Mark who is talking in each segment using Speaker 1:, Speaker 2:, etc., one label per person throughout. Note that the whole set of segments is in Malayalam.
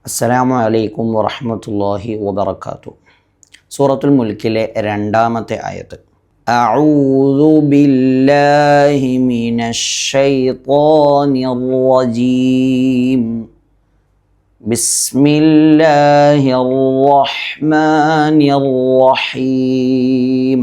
Speaker 1: അസ്സലാമു അലൈക്കും വറഹ്മത്തുള്ളാഹി വബറകാതുഹു. സൂറത്തുൽ മുൽക്കിലെ രണ്ടാമത്തെ ആയത്ത്. അഊദു ബില്ലാഹി മിനശ് ശൈത്വാനിർ റജീം. ബിസ്മില്ലാഹിർ റഹ്മാനിർ റഹീം.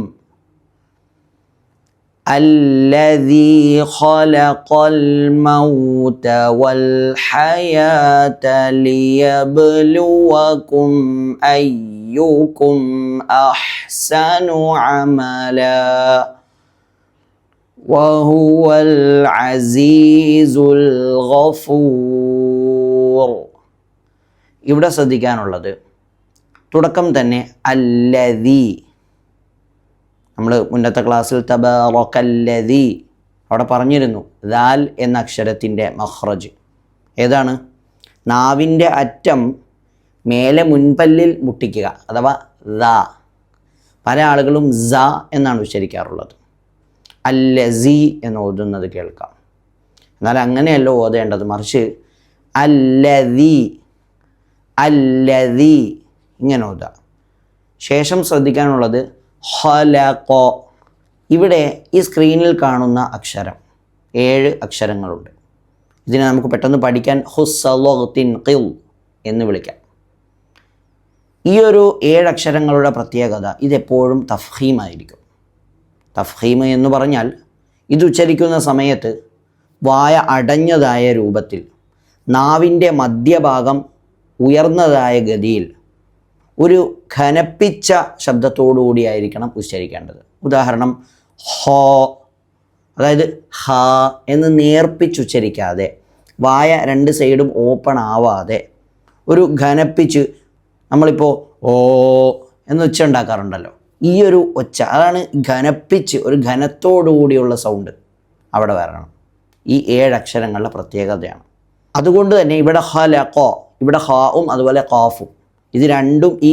Speaker 1: الذي خلق الموت والحياة ليبلوكم أيكم أحسن عملا وهو العزيز الغفور. ഇവിടെ ശ്രദ്ധിക്കാനുള്ളത് തുടക്കം തന്നെ അല്ലദീ. നമ്മൾ മുന്നത്തെ ക്ലാസ്സിൽ തബാറക്കല്ലദീ അവിടെ പറഞ്ഞിരുന്നു ദാൽ എന്ന അക്ഷരത്തിൻ്റെ മഖ്റജ് ഏതാണ്? നാവിൻ്റെ അറ്റം മേലെ മുൻപല്ലിൽ മുട്ടിക്കുക, അഥവാ ദാ. പല ആളുകളും സ എന്നാണ് ഉച്ചരിക്കാറുള്ളത്. അല്ലസി എന്ന് ഓതുന്നത് കേൾക്കാം. എന്നാൽ അങ്ങനെയല്ല ഓതേണ്ടത്, മറിച്ച് അല്ലദീ അല്ലദീ ഇങ്ങനെ ഓതുക. ശേഷം ശ്രദ്ധിക്കാനുള്ളത് ഖലഖ. ഇവിടെ ഈ സ്ക്രീനിൽ കാണുന്ന അക്ഷരം 7 അക്ഷരങ്ങളുണ്ട്. ഇതിനെ നമുക്ക് പെട്ടെന്ന് പഠിക്കാൻ ഹുസ്സലത്തിൻ ഖിൽ എന്ന് വിളിക്കാം. ഈ ഒരു 7 അക്ഷരങ്ങളുടെ പ്രത്യേകത ഇതെപ്പോഴും തഫ്ഹീമായിരിക്കും. തഫ്ഹീം എന്ന് പറഞ്ഞാൽ ഇത് ഉച്ചരിക്കുന്ന സമയത്ത് വായ അടഞ്ഞതായ രൂപത്തിൽ നാവിൻ്റെ മധ്യഭാഗം ഉയർന്നതായ ഗതിയിൽ ഒരു ഘനപ്പിച്ച ശബ്ദത്തോടുകൂടിയായിരിക്കണം ഉച്ചരിക്കേണ്ടത്. ഉദാഹരണം ഹോ, അതായത് ഹ എന്ന് നേർപ്പിച്ചുച്ചരിക്കാതെ, വായ 2 സൈഡും ഓപ്പൺ ആവാതെ ഒരു ഘനപ്പിച്ച്, നമ്മളിപ്പോൾ ഓ എന്ന് ഒച്ച ഉണ്ടാക്കാറുണ്ടല്ലോ, ഈ ഒരു ഒച്ച, അതാണ് ഘനപ്പിച്ച് ഒരു ഘനത്തോടുകൂടിയുള്ള സൗണ്ട് അവിടെ വരണം. ഈ 7 അക്ഷരങ്ങളുടെ പ്രത്യേകതയാണ്. അതുകൊണ്ട് തന്നെ ഇവിടെ ഖലഖ, ഇവിടെ ഹാവും അതുപോലെ ഖാഫും, ഇത് രണ്ടും ഈ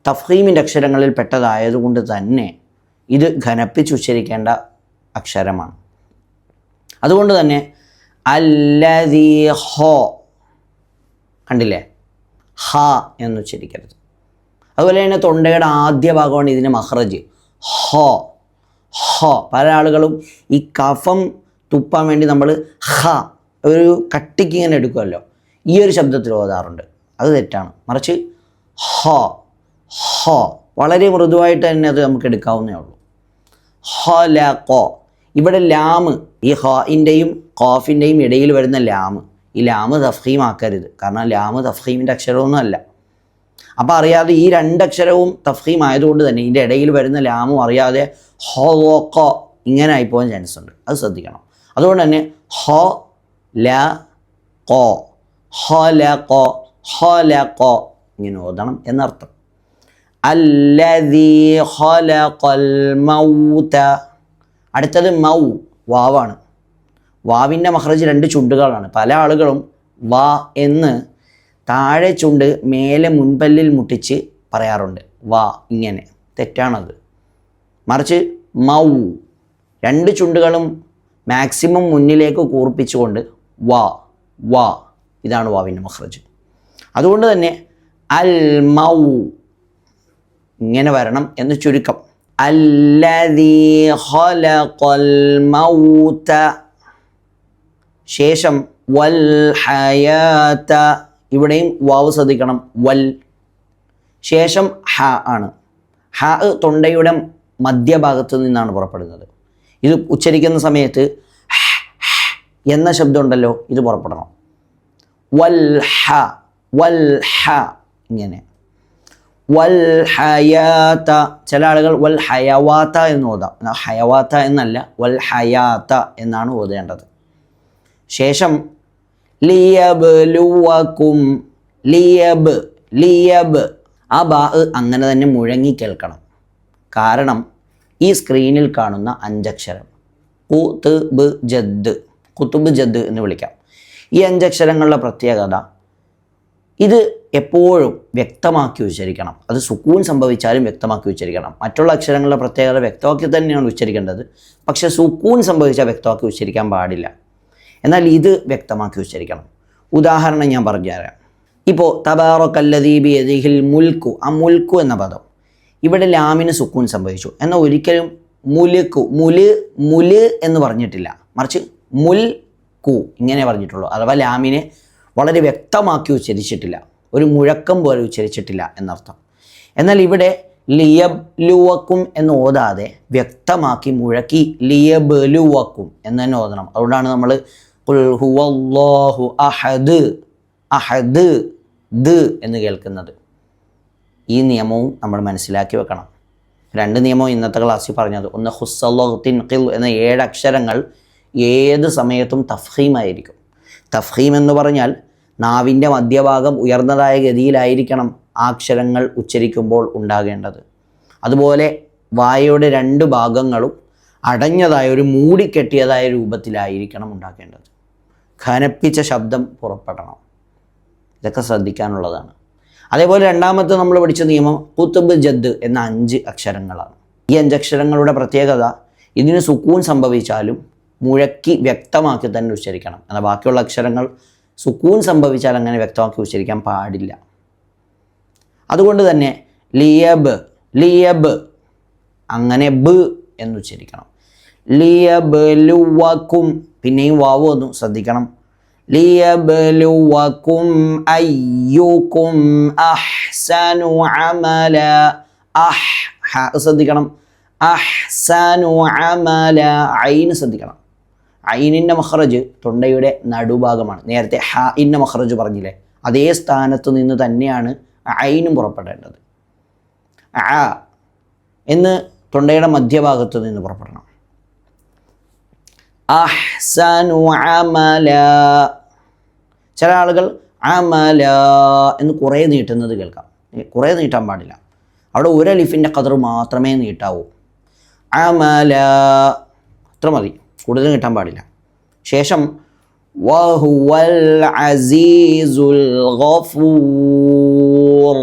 Speaker 1: തഫ്ഹീമിൻ്റെ അക്ഷരങ്ങളിൽ പെട്ടതായതുകൊണ്ട് തന്നെ ഇത് ഘനപ്പിച്ച് ഉച്ചരിക്കേണ്ട അക്ഷരമാണ്. അതുകൊണ്ട് തന്നെ അല്ലദീ ഹോ കണ്ടില്ലേ, ഹ എന്ന് ഉച്ചരിക്കരുത്. അതുപോലെ തന്നെ തൊണ്ടയുടെ ആദ്യ ഭാഗമാണ് ഇതിന് മഖ്റജ്, ഹോ ഹോ. പല ആളുകളും ഈ കഫം തുപ്പാൻ വേണ്ടി നമ്മൾ ഹ ഒരു കട്ടിക്ക് ഇങ്ങനെ എടുക്കുമല്ലോ, ഈ ഒരു ശബ്ദത്തിൽ ഓതാറുണ്ട്. അത് തെറ്റാണ്. മറിച്ച് ഹോ ഹോ വളരെ മൃദുവായിട്ട് തന്നെ അത് നമുക്ക് എടുക്കാവുന്നേ ഉള്ളൂ. ഖലഖ. ഇവിടെ ലാമ്, ഈ ഹാഇൻ്റെയും ഖാഫിൻ്റെയും ഇടയിൽ വരുന്ന ലാമ്, ഈ ലാമ് തഫ്ഹീമാക്കരുത്. കാരണം ലാമ് തഫ്ഹീമിൻ്റെ അക്ഷരമൊന്നും അല്ല. അപ്പോൾ അറിയാതെ ഈ 2 അക്ഷരവും തഫ്ഹീം ആയതുകൊണ്ട് തന്നെ ഇതിൻ്റെ ഇടയിൽ വരുന്ന ലാമും അറിയാതെ ഖലഖ ഇങ്ങനെ ആയിപ്പോകാൻ ചാൻസ് ഉണ്ട്. അത് ശ്രദ്ധിക്കണം. അതുകൊണ്ട് തന്നെ ഹ ല ഖ, ഖലഖ ഖലഖ ഇങ്ങനെ ഓതണം എന്നർത്ഥം. അല്ലദീ ഖലഖൽ മൗത. അടുത്തത് മൗ, വാവാണ്. വാവിൻ്റെ മഖ്റജ് 2 ചുണ്ടുകളാണ്. പല ആളുകളും വാ എന്ന് താഴെ ചുണ്ട് മേലെ മുൻപല്ലിൽ മുട്ടിച്ച് പറയാറുണ്ട്, വാ ഇങ്ങനെ. തെറ്റാണത്. മറിച്ച് മൗ, 2 ചുണ്ടുകളും മാക്സിമം മുന്നിലേക്ക് കൂർപ്പിച്ചുകൊണ്ട് വാ വാ, ഇതാണ് വാവിൻ്റെ മഖ്റജ്. അതുകൊണ്ട് തന്നെ അൽ മൗ ഇങ്ങനെ വരണം എന്ന് ചുരുക്കം. അല്ലദീ ഖലഖൽ മൗത. ശേഷം വൽ ഹയാത, ഇവിടെയും വാവ് ശ്രദ്ധിക്കണം, വൽ. ശേഷം ഹ ആണ്. ഹ തൊണ്ടയുടെ മധ്യഭാഗത്ത് നിന്നാണ് പുറപ്പെടുന്നത്. ഇത് ഉച്ചരിക്കുന്ന സമയത്ത് എന്ന ശബ്ദം ഉണ്ടല്ലോ, ഇത് പുറപ്പെടണം. വൽ ഹ വൽ ഹ ഇങ്ങനെ. വൽ ഹയാത. ചില ആളുകൾ വൽ ഹയവാത എന്ന് ഓതാം. ഹയവാത എന്നല്ല, വൽ ഹയാത എന്നാണ് ഓതേണ്ടത്. ശേഷം ലിയബ്ലുവകും, ലിയബ് ലിയബ്, ആ ബാ അങ്ങനെ തന്നെ മുഴങ്ങി കേൾക്കണം. കാരണം ഈ സ്ക്രീനിൽ കാണുന്ന 5 അക്ഷരം ഖുത്ബ് ജദ്, ഖുത്ബ് ജദ് എന്ന് വിളിക്കാം. ഈ 5 അക്ഷരങ്ങളുടെ പ്രത്യേകത, ഇത് എപ്പോഴും വ്യക്തമാക്കി ഉച്ചരിക്കണം. അത് സുക്കൂൻ സംഭവിച്ചാലും വ്യക്തമാക്കി ഉച്ചരിക്കണം. മറ്റുള്ള അക്ഷരങ്ങളുടെ പ്രത്യേകത വ്യക്തമാക്കി തന്നെയാണ് ഉച്ചരിക്കേണ്ടത്, പക്ഷേ സുക്കൂൻ സംഭവിച്ചാൽ വ്യക്തമാക്കി ഉച്ചരിക്കാൻ പാടില്ല. എന്നാൽ ഇത് വ്യക്തമാക്കി ഉച്ചരിക്കണം. ഉദാഹരണം ഞാൻ പറഞ്ഞുതരാം. ഇപ്പോൾ തബാറക്കല്ലദീ ബിയദിഹിൽ മുൽക്കു, ആ മുൽക്കു എന്ന പദം ഇവിടെ ലാമിന് സുക്കൂൻ സംഭവിച്ചു. എന്നാൽ ഒരിക്കലും മുല് എന്ന് പറഞ്ഞിട്ടില്ല, മറിച്ച് മുൽക്കു ഇങ്ങനെ പറഞ്ഞിട്ടുള്ളൂ. അഥവാ ലാമിനെ വളരെ വ്യക്തമാക്കി ഉച്ചരിച്ചിട്ടില്ല, ഒരു മുഴക്കം പോലെ ഉച്ചരിച്ചിട്ടില്ല എന്നർത്ഥം. എന്നാൽ ഇവിടെ ലിയബ്ലുവക്കും എന്ന് ഓതാതെ വ്യക്തമാക്കി മുഴക്കി ലിയബ്ലുവക്കും എന്ന് തന്നെ ഓതണം. അതുകൊണ്ടാണ് നമ്മൾ ഖുൽ ഹുവല്ലാഹു അഹദ് അഹദ് ദ് എന്ന് കേൾക്കുന്നത്. ഈ നിയമവും നമ്മൾ മനസ്സിലാക്കി വെക്കണം. 2 നിയമവും ഇന്നത്തെ ക്ലാസ്സിൽ പറഞ്ഞത്. ഒന്ന് ഹുസ്സല്ലാഹുത്തിൻ ഖിൽ എന്ന 7 അക്ഷരങ്ങൾ ഏത് സമയത്തും തഫ്ഹീമായിരിക്കും. തഫ്ഹീം എന്ന് പറഞ്ഞാൽ നാവിൻ്റെ മധ്യഭാഗം ഉയർന്നതായ ഗതിയിലായിരിക്കണം ആ അക്ഷരങ്ങൾ ഉച്ചരിക്കുമ്പോൾ ഉണ്ടാകേണ്ടത്. അതുപോലെ വായയുടെ 2 ഭാഗങ്ങളും അടഞ്ഞതായ ഒരു മൂടിക്കെട്ടിയതായ രൂപത്തിലായിരിക്കണം ഉണ്ടാക്കേണ്ടത്. ഘനപ്പിച്ച ശബ്ദം പുറപ്പെടണം. ഇതൊക്കെ ശ്രദ്ധിക്കാനുള്ളതാണ്. അതേപോലെ രണ്ടാമത്തെ നമ്മൾ പഠിച്ച നിയമം ഖുത്ബ് ജദ് എന്ന 5 അക്ഷരങ്ങളാണ്. ഈ 5 അക്ഷരങ്ങളുടെ പ്രത്യേകത ഇതിന് സുക്കൂൻ സംഭവിച്ചാലും മുഴക്കി വ്യക്തമാക്കി തന്നെ ഉച്ചരിക്കണം. എന്നാൽ ബാക്കിയുള്ള അക്ഷരങ്ങൾ സുക്കൂൻ സംഭവിച്ചാൽ അങ്ങനെ വ്യക്തമാക്കി ഉച്ചരിക്കാൻ പാടില്ല. അതുകൊണ്ട് തന്നെ ലിയബ് അങ്ങനെ ബ് എന്ന് ഉച്ചരിക്കണം. ലിയബ്ലുവക്കും പിന്നെയും വാവ് ഒന്നും ശ്രദ്ധിക്കണം. ലിയബ്ലുവക്കും അയ്യുക്കും അഹ്സനു അമല ശ്രദ്ധിക്കണം. അഹ്സനു അമല ഐന് ശ്രദ്ധിക്കണം. ഐനിൻ്റെ മഖ്റജ് തൊണ്ടയുടെ നടുഭാഗമാണ്. നേരത്തെ ഹാഇൻ്റെ മഖ്റജ് പറഞ്ഞില്ലേ, അതേ സ്ഥാനത്ത് നിന്ന് തന്നെയാണ് ഐനും പുറപ്പെടേണ്ടത്. ആ എന്ന് തൊണ്ടയുടെ മധ്യഭാഗത്ത് നിന്ന് പുറപ്പെടണം. അഹ്സനു അമല. ചില ആളുകൾ അമല എന്ന് കുറേ നീട്ടുന്നത് കേൾക്കാം. കുറേ നീട്ടാൻ പാടില്ല. അവിടെ ഒരു അലിഫിൻ്റെ ഖദർ മാത്രമേ നീട്ടാവൂ. അമല അത്ര മതി, കൂടുതൽ നീട്ടാൻ പാടില്ല. ശേഷം വഹുവൽ അസീസുൽ ഗഫൂർ.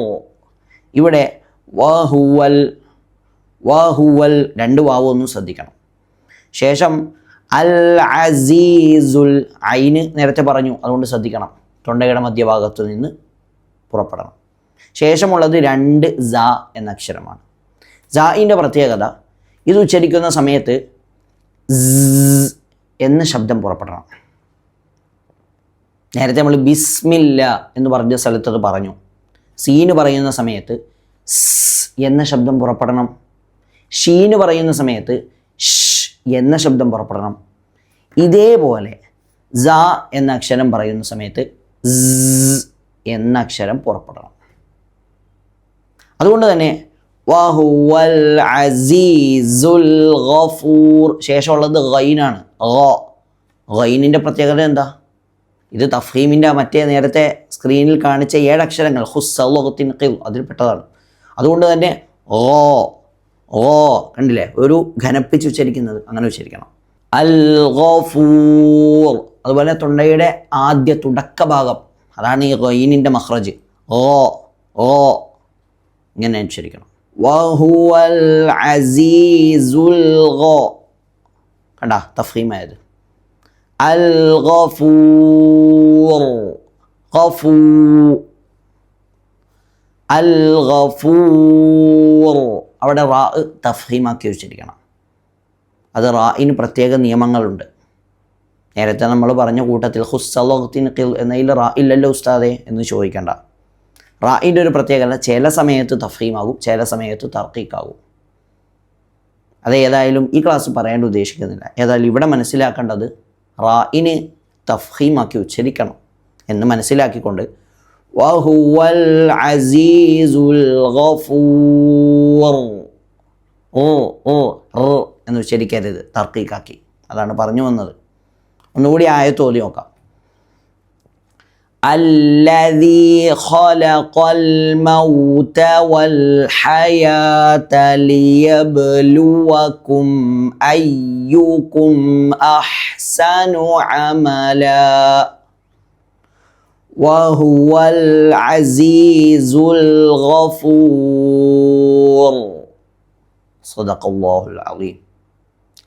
Speaker 1: ഇവിടെ വഹുവൽ 2 വാവ് ഒന്നും ശ്രദ്ധിക്കണം. ശേഷം അൽ അസീസുൽ ഐന് നേരത്തെ പറഞ്ഞു, അതുകൊണ്ട് ശ്രദ്ധിക്കണം. തൊണ്ടയുടെ മധ്യഭാഗത്തു നിന്ന് പുറപ്പെടണം. ശേഷമുള്ളത് 2 സ എന്ന അക്ഷരമാണ്. സായിൻ്റെ പ്രത്യേകത ഇത് ഉച്ചരിക്കുന്ന സമയത്ത് എന്ന ശബ്ദം പുറപ്പെടണം. നേരത്തെ നമ്മൾ ബിസ്മില്ല എന്ന് പറഞ്ഞ സ്ഥലത്തത് പറഞ്ഞു. സീന് പറയുന്ന സമയത്ത് എന്ന ശബ്ദം പുറപ്പെടണം. ഷീന് പറയുന്ന സമയത്ത് ഷ് എന്ന ശബ്ദം പുറപ്പെടണം. ഇതേപോലെ സ എന്ന അക്ഷരം പറയുന്ന സമയത്ത് എന്ന അക്ഷരം പുറപ്പെടണം. അതുകൊണ്ട് തന്നെ വഹുവൽ അസീസുൽ ഗഫൂർ ശേഷമുള്ളത് ഗൈനാണ്. ഗൈനിൻ്റെ പ്രത്യേകത എന്താ? ഇത് തഫ്ഹീമിൻ്റെ മറ്റേ നേരത്തെ സ്ക്രീനിൽ കാണിച്ച 7 അക്ഷരങ്ങൾ ഹുസ്സല്ലാഹുത്തിൻ ഖിൽ അതിൽപ്പെട്ടതാണ്. അതുകൊണ്ട് തന്നെ കണ്ടില്ലേ, ഒരു ഘനപ്പിച്ച് ഉച്ചരിക്കുന്നത് അങ്ങനെ ഉച്ചരിക്കണം. അൽ ഗഫൂർ. അതുപോലെ തൊണ്ടയുടെ ആദ്യ തുടക്ക ഭാഗം അതാണ് ഈ ഗൈനിൻ്റെ മഖ്റജ്. ഇങ്ങനെ ഉച്ചരിക്കണം. വഹുവൽ അസീസുൽ കണ്ട തഫ്ഹീമായത്. അൽ ഗഫൂർ അൽ ഗഫൂർ. അവിടെ റാ തഫ്ഹീമാക്കി ഉച്ചരിക്കണം. അത് റായിന് പ്രത്യേക നിയമങ്ങളുണ്ട്. നേരത്തെ നമ്മൾ പറഞ്ഞ കൂട്ടത്തിൽ ഹുസ്സല്ലാഹുത്തിൻ ഖിൽ എന്നതിൽ റാ ഇല്ലല്ലോ ഉസ്താദേ എന്ന് ചോദിക്കേണ്ട. റായിൻ്റെ ഒരു പ്രത്യേകത ചില സമയത്ത് തഫ്ഹീമാകും, ചില സമയത്ത് തർക്കീക്കാകും. അത് ഏതായാലും ഈ ക്ലാസ് പറയാൻ ഉദ്ദേശിക്കുന്നില്ല. ഏതായാലും ഇവിടെ മനസ്സിലാക്കേണ്ടത് റായിന് തഫ്ഹീമാക്കി ഉച്ചരിക്കണം എന്ന് മനസ്സിലാക്കിക്കൊണ്ട് വഹുവൽ അസീസുൽ ഗഫൂർ എന്ന് ഉച്ചരിക്കരുത്, തർക്കീക്കാക്കി. അതാണ് പറഞ്ഞു വന്നത്. ഒന്നുകൂടി ആയത്ത് ഓതി നോക്കാം. الذي خلق الموت والحياة ليبلوكم أيكم أحسن عملا وهو العزيز الغفور صدق الله العظيم.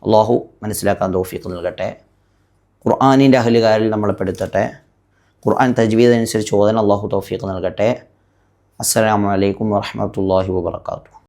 Speaker 1: അള്ളാഹു മനസ്സിലാക്കാൻ തൗഫീഖ് നൽകട്ടെ. ഖുർആനിൻ്റെ അഹ്ലുകാരിൽ നമ്മളെ പെടുത്തട്ടെ. ഖുർആൻ തജ്വീദ് അനുസരിച്ച് ഓതാൻ അള്ളാഹു തൗഫീഖ് നൽകട്ടെ. അസ്സലാമു അലൈക്കും വറഹ്മത്തുള്ളാഹി വബറകാതുഹു.